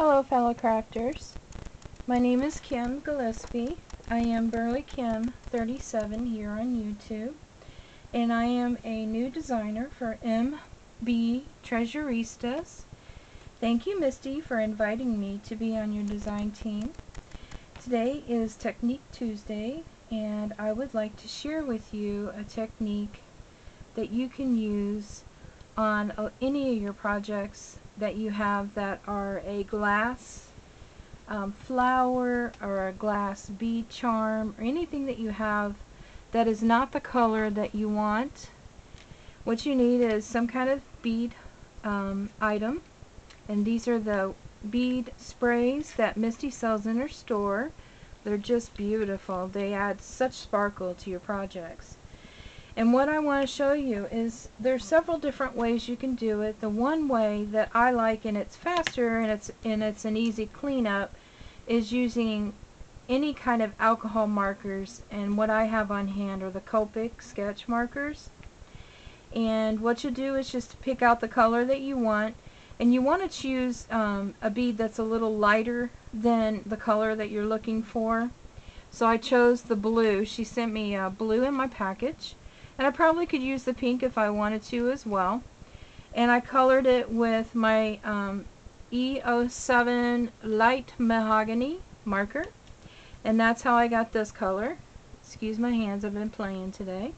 Hello fellow crafters. My name is Kim Gillespie. I am Burley Kim 37 here on YouTube, and I am a new designer for MB Treasuristas. Thank you, Misty, for inviting me to be on your design team. Today is Technique Tuesday, and I would like to share with you a technique that you can use on any of your projects that you have that are a glass flower or a glass bead charm, or anything that you have that is not the color that you want. What you need is some kind of bead item, and these are the bead sprays that Misty sells in her store. They're just beautiful. They add such sparkle to your projects. And what I want to show you is there's several different ways you can do it. The one way that I like, and it's faster and it's an easy cleanup, is using any kind of alcohol markers, and what I have on hand are the Copic sketch markers. And what you do is just pick out the color that you want, and you want to choose a bead that's a little lighter than the color that you're looking for. So I chose the blue. She sent me blue in my package. And I probably could use the pink if I wanted to as well. And I colored it with my E07 light mahogany marker. And that's how I got this color. Excuse my hands, I've been playing today.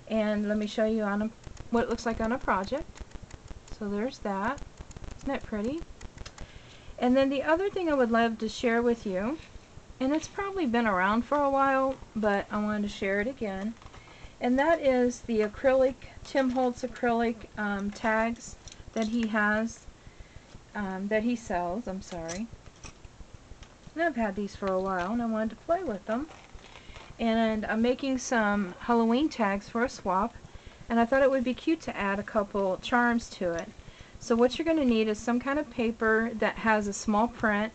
And let me show you on what it looks like on a project. So there's that. Isn't that pretty? And then the other thing I would love to share with you, and it's probably been around for a while, but I wanted to share it again. And that is the acrylic, Tim Holtz acrylic tags that he has, that he sells, I'm sorry. And I've had these for a while and I wanted to play with them. And I'm making some Halloween tags for a swap, and I thought it would be cute to add a couple charms to it. So what you're going to need is some kind of paper that has a small print.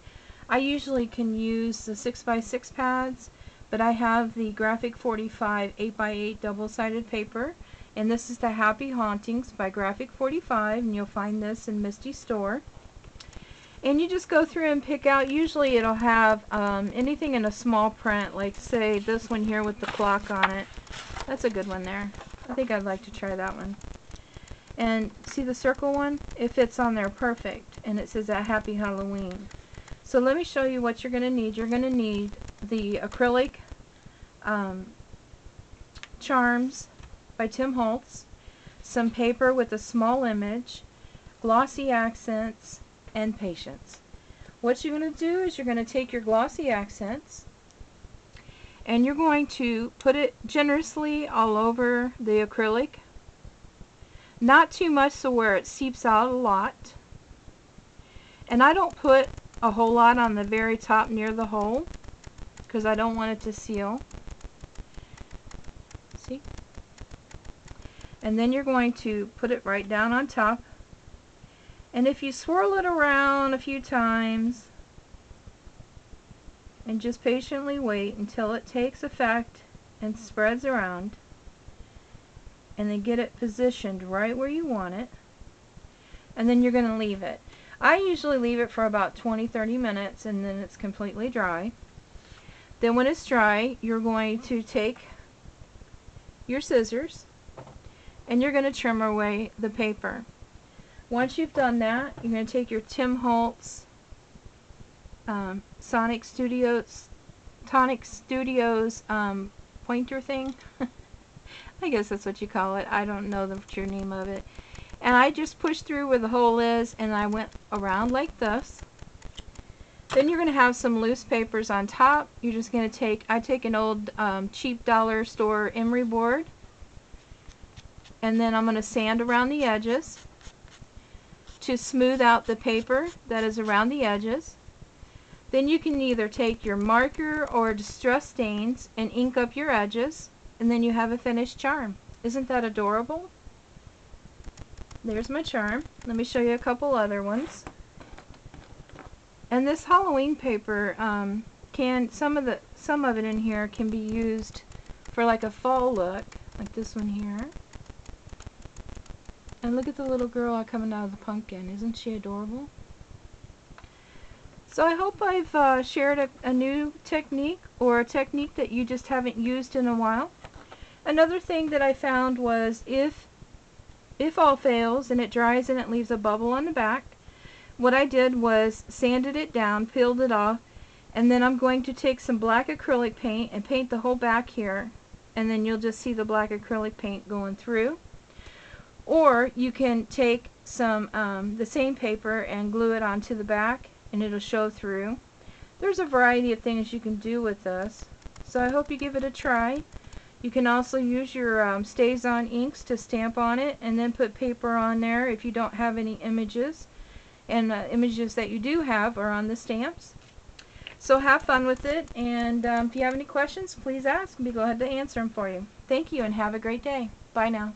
I usually can use the 6x6 pads, but I have the Graphic 45 8x8 double-sided paper, and this is the Happy Hauntings by Graphic 45, and you'll find this in Misty's store. And you just go through and pick out, usually it'll have anything in a small print, like say this one here with the clock on it. That's a good one there. I think I'd like to try that one. And see the circle one? It fits on there perfect, and it says that Happy Halloween. So let me show you what you're going to need. You're going to need the acrylic charms by Tim Holtz, some paper with a small image, Glossy Accents, and Patience. What you're going to do is you're going to take your Glossy Accents and you're going to put it generously all over the acrylic. Not too much so where it seeps out a lot. And I don't put a whole lot on the very top near the hole because I don't want it to seal. See? And then you're going to put it right down on top. And if you swirl it around a few times and just patiently wait until it takes effect and spreads around, and then get it positioned right where you want it, and then you're going to leave it. I usually leave it for about 20-30 minutes, and then it's completely dry. Then when it's dry, you're going to take your scissors and you're going to trim away the paper. Once you've done that, you're going to take your Tim Holtz Tonic Studios pointer thing. I guess that's what you call it. I don't know the true name of it. And I just pushed through where the hole is, and I went around like this. Then you're going to have some loose papers on top. You're just going to take, I take an old cheap dollar store emery board, and then I'm going to sand around the edges to smooth out the paper that is around the edges. Then you can either take your marker or distress stains and ink up your edges, and then you have a finished charm. Isn't that adorable? There's my charm. Let me show you a couple other ones. And this Halloween paper some of it in here can be used for like a fall look, like this one here. And look at the little girl coming out of the pumpkin. Isn't she adorable? So I hope I've shared a new technique, or a technique that you just haven't used in a while. Another thing that I found was if all fails and it dries and it leaves a bubble on the back, what I did was sanded it down, peeled it off, and then I'm going to take some black acrylic paint and paint the whole back here, and then you'll just see the black acrylic paint going through. Or you can take some the same paper and glue it onto the back, and it'll show through. There's a variety of things you can do with this, so I hope you give it a try. You can also use your Stays-On inks to stamp on it, and then put paper on there if you don't have any images. And images that you do have are on the stamps. So have fun with it, and if you have any questions, please ask. I'll be glad to answer them for you. Thank you, and have a great day. Bye now.